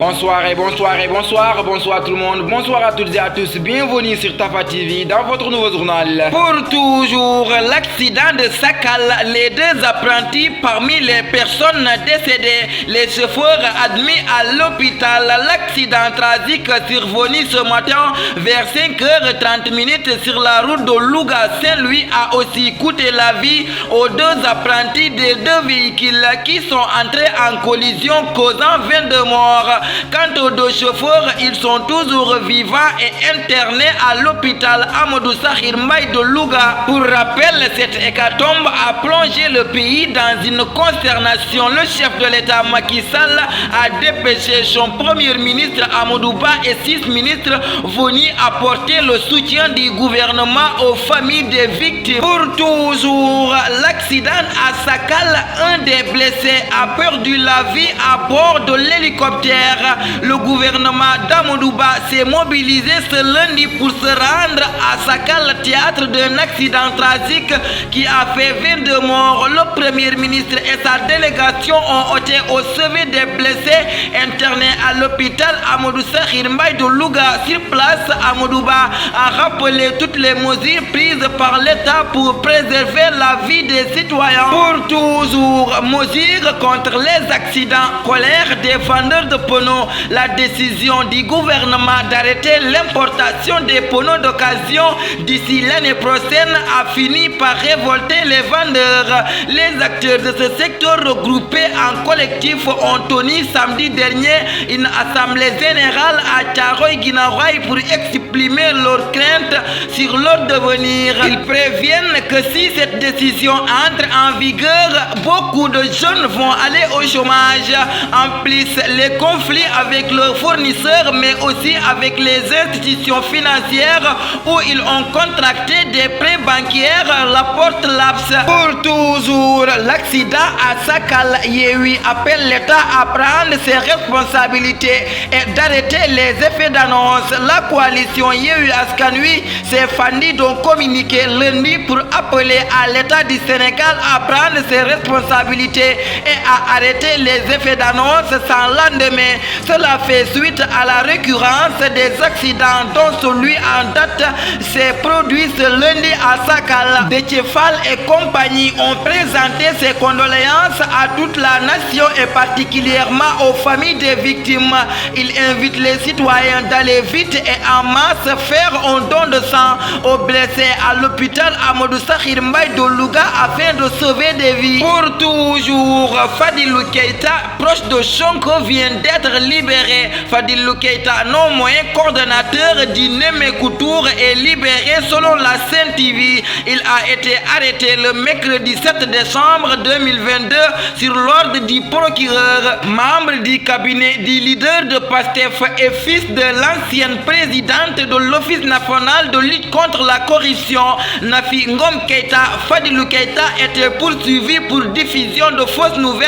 Bonsoir tout le monde, bonsoir à toutes et à tous, bienvenue sur Tafa TV dans votre nouveau journal. Pour toujours, l'accident de Sakal, les deux apprentis parmi les personnes décédées, les chauffeurs admis à l'hôpital. L'accident tragique survenu ce matin vers 5h30 sur la route de Louga-Saint-Louis a aussi coûté la vie aux deux apprentis des deux véhicules qui sont entrés en collision causant 22 morts. Quant aux deux chauffeurs, ils sont toujours vivants et internés à l'hôpital Amadou Sakhir Mbaye de Louga. Pour rappel, cette hécatombe a plongé le pays dans une consternation. Le chef de l'État Macky Sall a dépêché son premier ministre Amadou Ba et 6 ministres venus apporter le soutien du gouvernement aux familles des victimes. Pour toujours, l'accident à Sakal, un des blessés a perdu la vie à bord de l'hélicoptère. Le gouvernement d'Amadou Ba s'est mobilisé ce lundi pour se rendre à Sakal, théâtre d'un accident tragique qui a fait 22 morts. Le premier ministre et sa délégation ont été au chevet des blessés internés à l'hôpital Amadou Sakhir Mbaye de Louga. Sur place, Amadou Ba a rappelé toutes les mesures prises par l'État pour préserver la vie des citoyens. Pour toujours, mesures contre les accidents, colère des vendeurs de pneus. La décision du gouvernement d'arrêter l'importation des pneus d'occasion d'ici l'année prochaine a fini par révolter les vendeurs. Les acteurs de ce secteur regroupés en collectif ont tenu samedi dernier une assemblée générale à Thiaroye-Guinaw-Rail pour exprimer leurs craintes sur leur devenir. Ils préviennent que si cette décision entre en vigueur, beaucoup de jeunes vont aller au chômage. En plus, les conflits avec leurs fournisseurs, mais aussi avec les institutions financières où ils ont contracté des prêts bancaires, rapporte l'APS. Pour toujours, l'accident à Sakal, Yewwi appelle l'État à prendre ses responsabilités et d'arrêter les effets d'annonce. La coalition Yewwi Askan Wi s'est fendue d'un communiqué lundi pour appeler à l'État du Sénégal à prendre ses responsabilités et à arrêter les effets d'annonce sans lendemain. Cela fait suite à la récurrence des accidents dont celui en date s'est produit ce lundi à Sakal. Déthié Fall et compagnie ont présenté ses condoléances à toute la nation et particulièrement aux familles des victimes. Il invite les citoyens d'aller vite et en masse faire un don de sang aux blessés à l'hôpital Amadou Sakhir Mbaye de Louga afin de sauver des vies. Pour toujours, Fadilou Keita, proche de Sonko, vient d'être libéré. Fadilou Keita, non moins coordonnateur du Némékou Tour, est libéré selon la Sen TV. Il a été arrêté le mercredi 7 décembre 2022 sur l'ordre du procureur. Membre du cabinet du leader de PASTEF et fils de l'ancienne présidente de l'Office national de lutte contre la corruption, Nafi Ngom Keita, Fadilou Keita était poursuivi pour diffusion de fausses nouvelles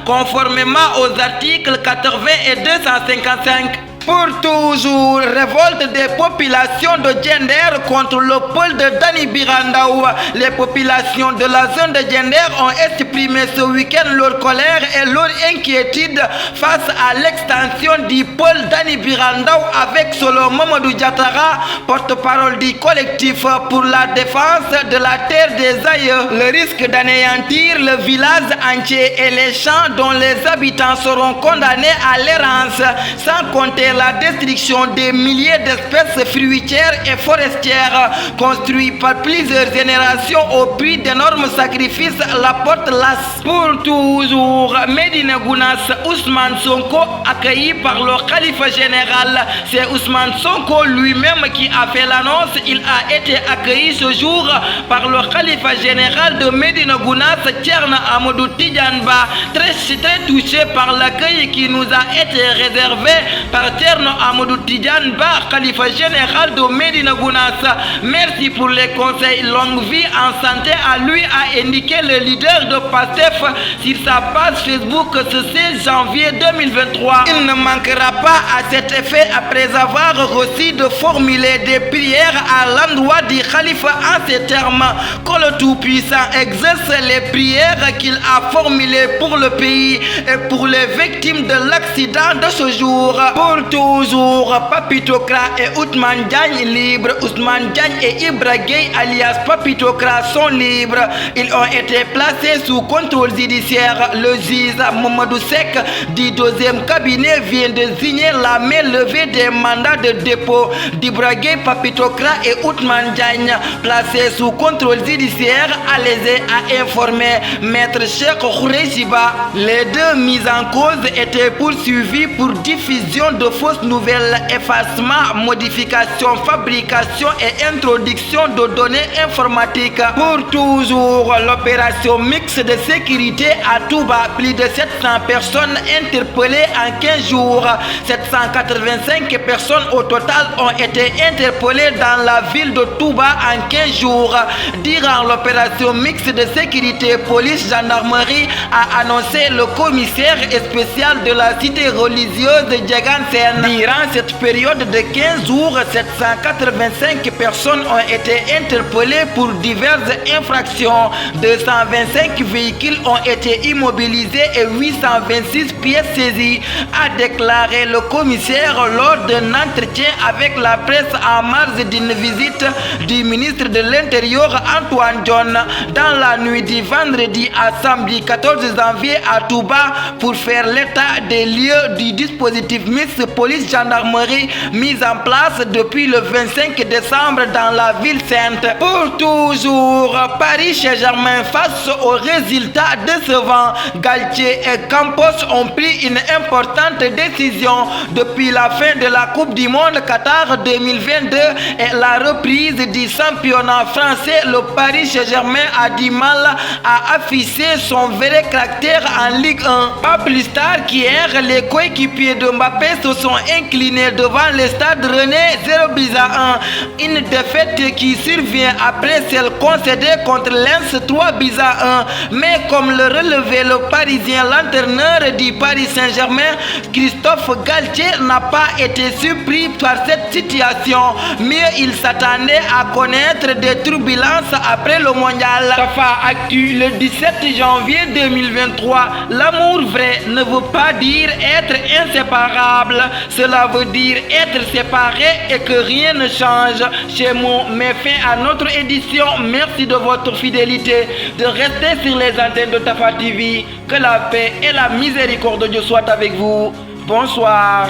conformément aux articles 80 et 255. Pour toujours, révolte des populations de Diender contre le pôle de Dany Birandaou. Les populations de la zone de Diender ont exprimé ce week-end leur colère et leur inquiétude face à l'extension du pôle Dany Birandaou avec Solo Mamadou Diatara, porte-parole du collectif pour la défense de la terre des aïeux. Le risque d'anéantir le village entier et les champs dont les habitants seront condamnés à l'errance, sans compter la destruction des milliers d'espèces fruitières et forestières construites par plusieurs générations au prix d'énormes sacrifices, rapporte l'AS. Pour toujours, Médina Gounass, Ousmane Sonko accueilli par le khalife général. C'est Ousmane Sonko lui-même qui a fait l'annonce. Il a été accueilli ce jour par le khalife général de Médina Gounass, Thierno Amadou Tidiane Ba, très touché par l'accueil qui nous a été réservé par Thierno Amadou Tidiane Ba, khalife général de Médina Gounass. Merci pour les conseils longue vie en santé à lui, a indiqué le leader de Pastef sur sa page Facebook ce 16 janvier 2023. Il ne manquera pas à cet effet, après avoir reçu de formuler des prières à l'endroit du Khalife en ces termes: que le Tout-Puissant exerce les prières qu'il a formulées pour le pays et pour les victimes de l'accident de ce jour. Pour toujours, Papito Kara et Ousmane Diagne libres. Ousmane Diagne et Ibra Gueye alias Papito Kara sont libres. Ils ont été placés sous contrôle judiciaire. Le juge Mamadou Seck du 2e cabinet vient de signer la main levée des mandats de dépôt d'Ibra Gueye, Papito Kara et Ousmane Diagne, placés sous contrôle judiciaire, allégé à informer Maître Cheikh Khoureyssi Ba. Les deux mis en cause étaient poursuivis pour diffusion de fausses nouvelles, effacement, modification, fabrication et introduction de données informatiques. Pour toujours, l'opération mixte de sécurité à Touba, plus de 700 personnes interpellées en 15 jours. 785 personnes au total ont été interpellées dans la ville de Touba en 15 jours. Durant l'opération mixte de sécurité, police-gendarmerie a annoncé le commissaire spécial de la cité religieuse de Diagane Sène. Durant cette période de 15 jours, 785 personnes ont été interpellées pour diverses infractions. 225 véhicules ont été immobilisés et 826 pièces saisies, a déclaré le commissaire lors d'un entretien avec la presse en marge d'une visite du ministre de l'Intérieur Antoine Diome dans la nuit du vendredi à samedi 14 janvier à Touba pour faire l'état des lieux du dispositif mixte police-gendarmerie mis en place depuis le 25 décembre dans la ville sainte. Pour toujours, Paris Saint-Germain face aux résultats décevants. Galtier et Campos ont pris une importante décision depuis la fin de la Coupe du Monde Qatar 2022 et la reprise du championnat français. Le Paris Saint-Germain a du mal à afficher son vrai caractère en Ligue 1. Pas plus tard qu'hier, les coéquipiers de Mbappé se sont inclinés devant le stade Rennais 0-1. Une défaite qui survient après celle concédée contre Lens 3-1. Mais comme le relevait le Parisien, l'entraîneur du Paris Saint-Germain, Christophe Galtier, n'a pas été surpris par cette situation. Mais il s'attendait à connaître des turbulences après le mondial. Tafa Actu, le 17 janvier 2023. L'amour vrai ne veut pas dire être inséparable. Cela veut dire être séparé et que rien ne change. Chez moi, met fin à notre édition. Merci de votre fidélité, de rester sur les antennes de Tafa TV. Que la paix et la miséricorde de Dieu soient avec vous. Bonsoir.